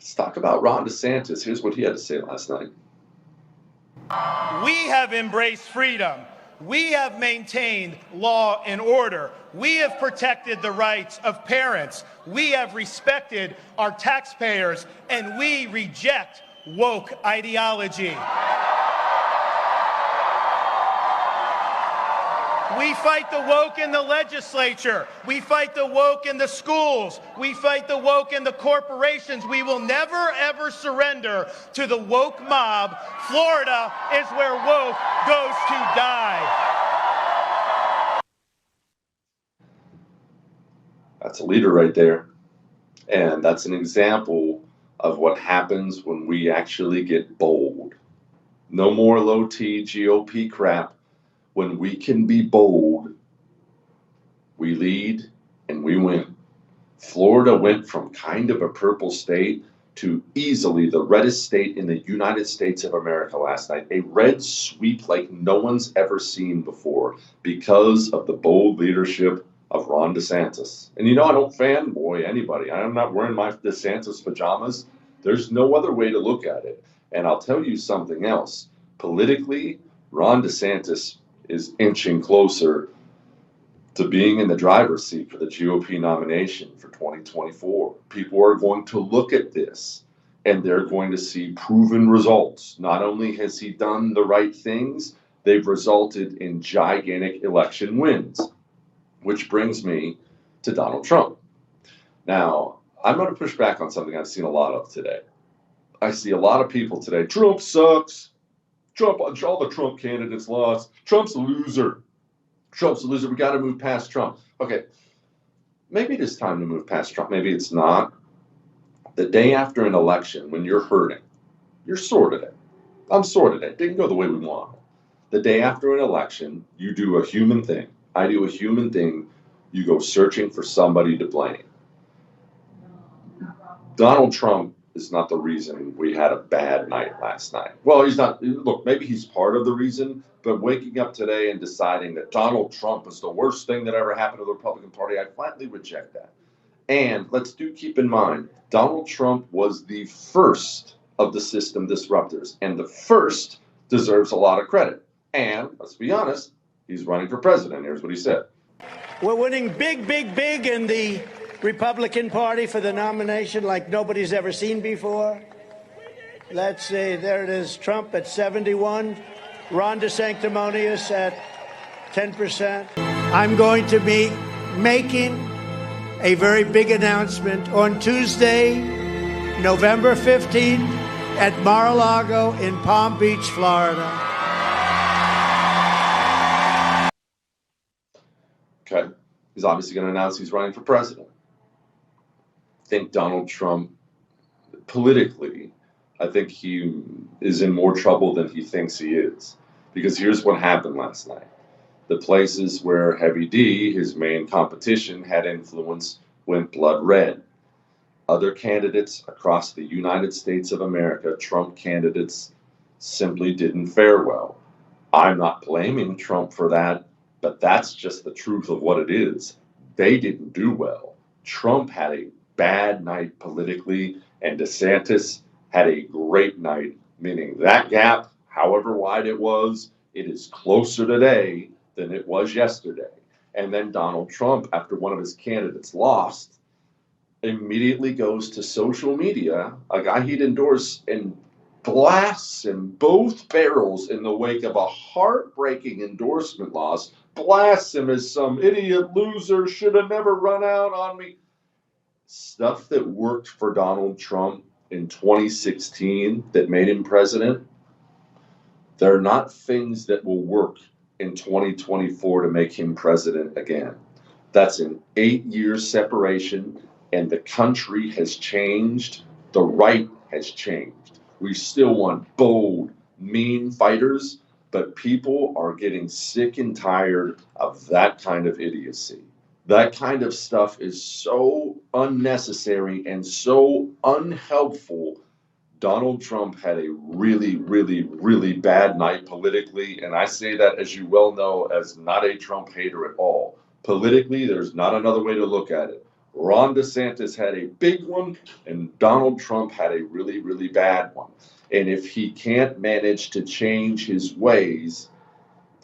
Let's talk about Ron DeSantis. Here's what he had to say last night. We have embraced freedom. We have maintained law and order. We have protected the rights of parents. We have respected our taxpayers, and we reject woke ideology. We fight the woke in the legislature. We fight the woke in the schools. We fight the woke in the corporations. We will never, ever surrender to the woke mob. Florida is where woke goes to die. That's a leader right there. And that's an example of what happens when we actually get bold. No more low T GOP crap. When we can be bold, we lead and we win. Florida went from kind of a purple state to easily the reddest state in the United States of America last night. A red sweep like no one's ever seen before because of the bold leadership of Ron DeSantis. And you know, I don't fanboy anybody. I'm not wearing my DeSantis pajamas. There's no other way to look at it. And I'll tell you something else. Politically, Ron DeSantis is inching closer to being in the driver's seat for the GOP nomination for 2024. People are going to look at this and they're going to see proven results. Not only has he done the right things, they've resulted in gigantic election wins, which brings me to Donald Trump. Now, I'm going to push back on something I've seen a lot of today. I see a lot of people today, Trump sucks. Trump, all the Trump candidates lost. Trump's a loser. Trump's a loser. We got to move past Trump. Okay, maybe it is time to move past Trump. Maybe it's not. The day after an election, when you're hurting, you're sore today. I'm sore today. Didn't go the way we want. The day after an election, you do a human thing. I do a human thing. You go searching for somebody to blame. Donald Trump is not the reason we had a bad night last night. Well, he's not. Look, maybe he's part of the reason, but waking up today and deciding that Donald Trump is the worst thing that ever happened to the Republican Party, I flatly reject that. And let's keep in mind, Donald Trump was the first of the system disruptors, and the first deserves a lot of credit. And let's be honest, he's running for president. Here's what he said. We're winning big, big, big in the Republican Party for the nomination like nobody's ever seen before. Let's see, there it is, Trump at 71, Ron DeSanctimonious at 10%. I'm going to be making a very big announcement on Tuesday, November 15th at Mar-a-Lago in Palm Beach, Florida. Okay, he's obviously going to announce he's running for president. I think Donald Trump, politically, I think he is in more trouble than he thinks he is. Because here's what happened last night. The places where Heavy D, his main competition, had influence went blood red. Other candidates across the United States of America, Trump candidates, simply didn't fare well. I'm not blaming Trump for that, but that's just the truth of what it is. They didn't do well. Trump had a bad night politically, and DeSantis had a great night, meaning that gap, however wide it is closer today than it was yesterday. And then Donald Trump, after one of his candidates lost, immediately goes to social media, a guy he'd endorse, and blasts him both barrels in the wake of a heartbreaking endorsement loss, blasts him as some idiot loser, should have never run out on me. Stuff that worked for Donald Trump in 2016 that made him president, they're not things that will work in 2024 to make him president again. That's an 8-year separation, and the country has changed. The right has changed. We still want bold, mean fighters, but people are getting sick and tired of that kind of idiocy. That kind of stuff is so unnecessary and so unhelpful. Donald Trump had a really, really, really bad night politically, and I say that, as you well know, as not a Trump hater at all. Politically, there's not another way to look at it. Ron DeSantis had a big one, and Donald Trump had a really, really bad one. And if he can't manage to change his ways,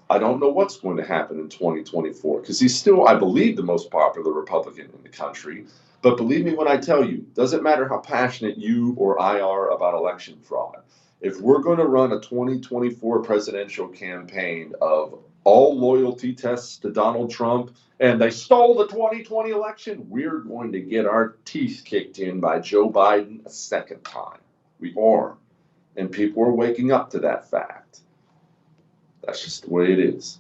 I don't know what's going to happen in 2024, because he's still, I believe, the most popular Republican in the country. But believe me when I tell you, doesn't matter how passionate you or I are about election fraud. If we're going to run a 2024 presidential campaign of all loyalty tests to Donald Trump and they stole the 2020 election, we're going to get our teeth kicked in by Joe Biden a second time. We are. And people are waking up to that fact. That's just the way it is.